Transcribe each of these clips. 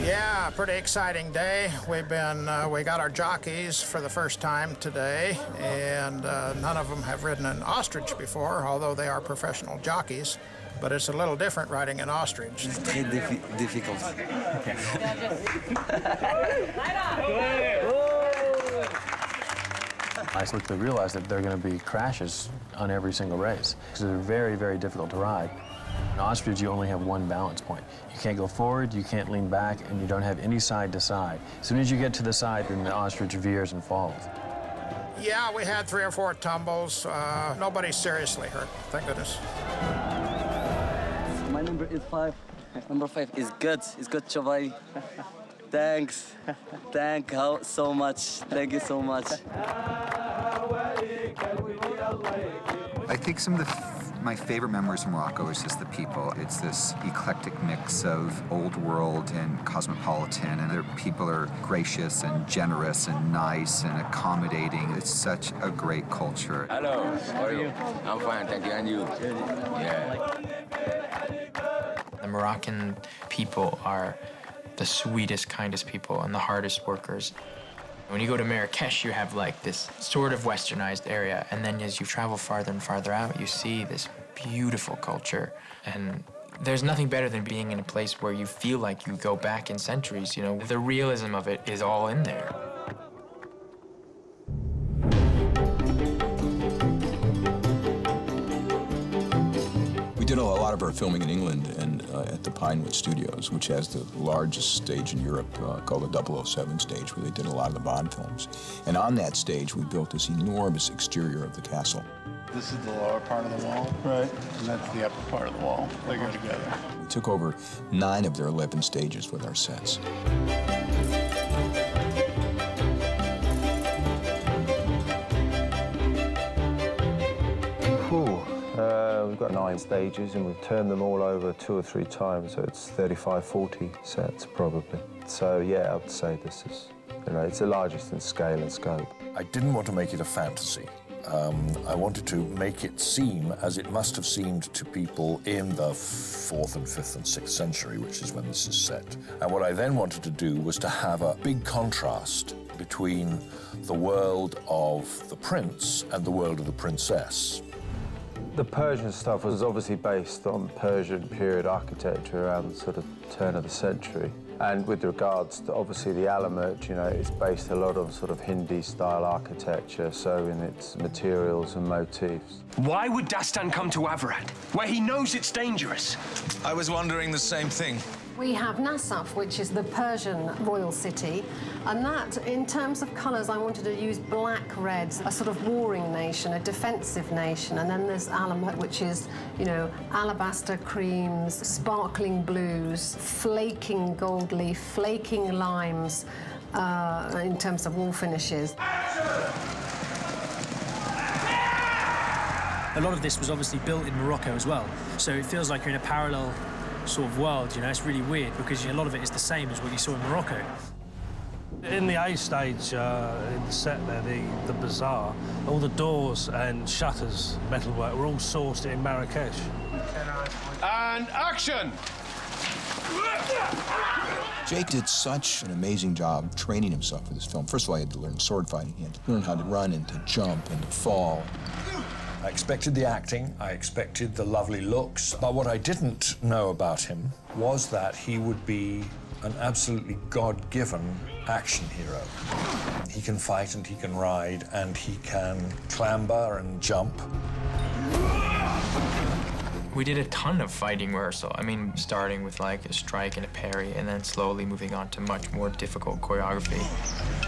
Yeah, pretty exciting day. We got our jockeys for the first time today, and none of them have ridden an ostrich before, although they are professional jockeys. But it's a little different riding an ostrich. It's très difficult. I quickly realized that there are going to be crashes on every single race because they're very, very difficult to ride. An ostrich, you only have one balance point. You can't go forward, you can't lean back, and you don't have any side to side. As soon as you get to the side, then the ostrich veers and falls. Yeah, we had 3 or 4 tumbles. Nobody seriously hurt, thank goodness. My number is 5. Number 5 is good. It's good, Chavai. Thanks. Thank you so much. Thank you so much. I think some of my favorite memories from Morocco is just the people. It's this eclectic mix of old world and cosmopolitan, and their people are gracious and generous and nice and accommodating. It's such a great culture. Hello, how are you? I'm fine, thank you, and you? Yeah. The Moroccan people are the sweetest, kindest people and the hardest workers. When you go to Marrakesh, you have like this sort of westernized area, and then as you travel farther and farther out, you see this beautiful culture. And there's nothing better than being in a place where you feel like you go back in centuries, you know. The realism of it is all in there. We did a lot of our filming in England and at the Pinewood Studios, which has the largest stage in Europe called the 007 stage, where they did a lot of the Bond films. And on that stage, we built this enormous exterior of the castle. This is the lower part of the wall, right? And that's the upper part of the wall. They go together. We took over 9 of their 11 stages with our sets. We've got 9 stages, and we've turned them all over 2 or 3 times, so it's 35, 40 sets, probably. So, yeah, I would say this is, it's the largest in scale and scope. I didn't want to make it a fantasy. I wanted to make it seem as it must have seemed to people in the 4th and 5th and 6th century, which is when this is set. And what I then wanted to do was to have a big contrast between the world of the prince and the world of the princess. The Persian stuff was obviously based on Persian period architecture around the sort of turn of the century. And with regards to, obviously, the Alamut, it's based a lot on sort of Hindi-style architecture, so in its materials and motifs. Why would Dastan come to Avarat, where he knows it's dangerous? I was wondering the same thing. We have Nassaf, which is the Persian royal city, and that, in terms of colours, I wanted to use black reds, a sort of warring nation, a defensive nation, and then there's Alamut, which is, alabaster creams, sparkling blues, flaking gold leaf, flaking limes, in terms of wall finishes. A lot of this was obviously built in Morocco as well, so it feels like you're in a parallel sort of world, It's really weird because a lot of it is the same as what you saw in Morocco. In the A stage, in the set there, the bazaar, all the doors and shutters, metalwork, were all sourced in Marrakesh. And action! Jake did such an amazing job training himself for this film. First of all, he had to learn sword fighting. He had to learn how to run and to jump and to fall. I expected the acting, I expected the lovely looks, but what I didn't know about him was that he would be an absolutely God-given action hero. He can fight and he can ride and he can clamber and jump. We did a ton of fighting rehearsal. Starting with like a strike and a parry, and then slowly moving on to much more difficult choreography.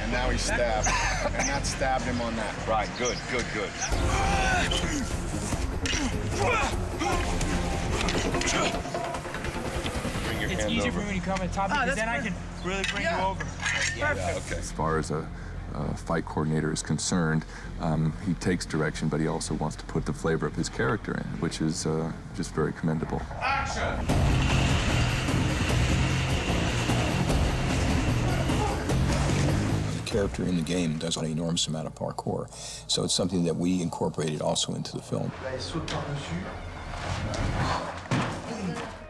And now he stabbed, and that stabbed him on that. Right, good, good, good. Bring your hand easier over. for me when you come at the top, because then I can really bring you over. Yeah, okay. As far as a fight coordinator is concerned, he takes direction, but he also wants to put the flavor of his character in, which is just very commendable. Action! The character in the game does an enormous amount of parkour, so it's something that we incorporated also into the film.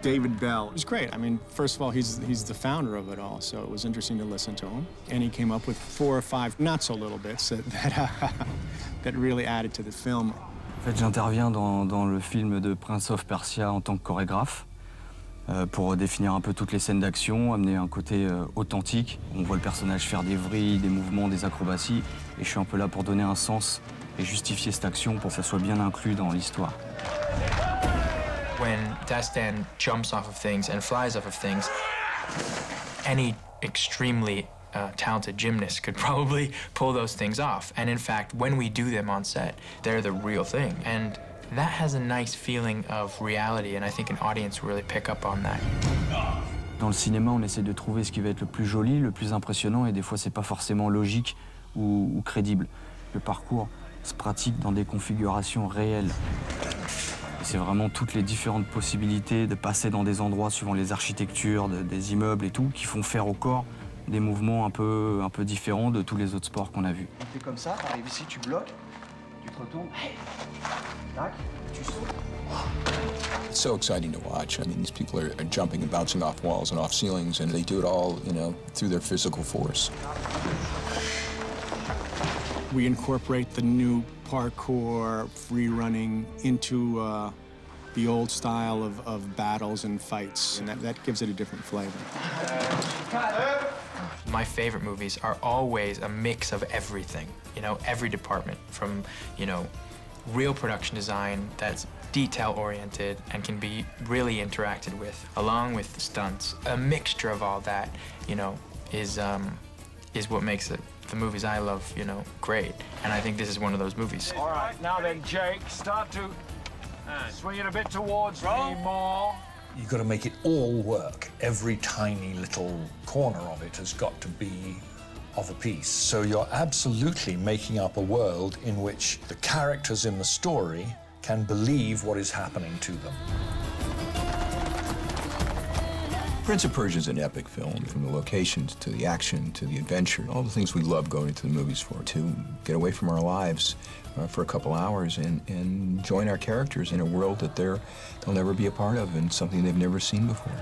David Bell. It was great. I mean, first of all, he's the founder of it all, so it was interesting to listen to him. And he came up with 4 or 5 not-so-little bits that really added to the film. En fait, j'interviens dans le film de Prince of Persia en tant que chorégraphe pour définir un peu toutes les scènes d'action, amener un côté authentique. On voit le personnage faire des vrilles, des mouvements, des acrobaties, et je suis un peu là pour donner un sens et justifier cette action pour que ça soit bien inclus dans l'histoire. When Dastan jumps off of things and flies off of things, any extremely talented gymnast could probably pull those things off. And in fact, when we do them on set, they're the real thing. And that has a nice feeling of reality, and I think an audience will really pick up on that. Dans le cinéma, on essaie de trouver ce qui va être le plus joli, le plus impressionnant, et des fois, c'est pas forcément logique ou crédible. Le parcours se pratique dans des configurations réelles. Et c'est vraiment toutes les différentes possibilités de passer dans des endroits suivant les architectures, des immeubles et tout, qui font faire au corps des mouvements un peu différents de tous les autres sports qu'on a vus. Tu fais comme ça, t'arrives ici, tu bloques, tu te retournes, tac, tu sautes. It's so exciting to watch. I mean, these people are jumping and bouncing off walls and off ceilings, and they do it all, you know, through their physical force. We incorporate the new parkour, free running into the old style of battles and fights, and that gives it a different flavor. My favorite movies are always a mix of everything, you know, every department, from, you know, real production design that's detail-oriented and can be really interacted with, along with stunts. A mixture of all that, you know, is what makes it, the movies I love, you know, great. And I think this is one of those movies. All right, now then, Jake, start to swing it a bit towards me more. You've got to make it all work. Every tiny little corner of it has got to be of a piece. So you're absolutely making up a world in which the characters in the story can believe what is happening to them. Prince of Persia is an epic film, from the locations to the action to the adventure, all the things we love going to the movies for, to get away from our lives for a couple hours and join our characters in a world that they'll never be a part of and something they've never seen before.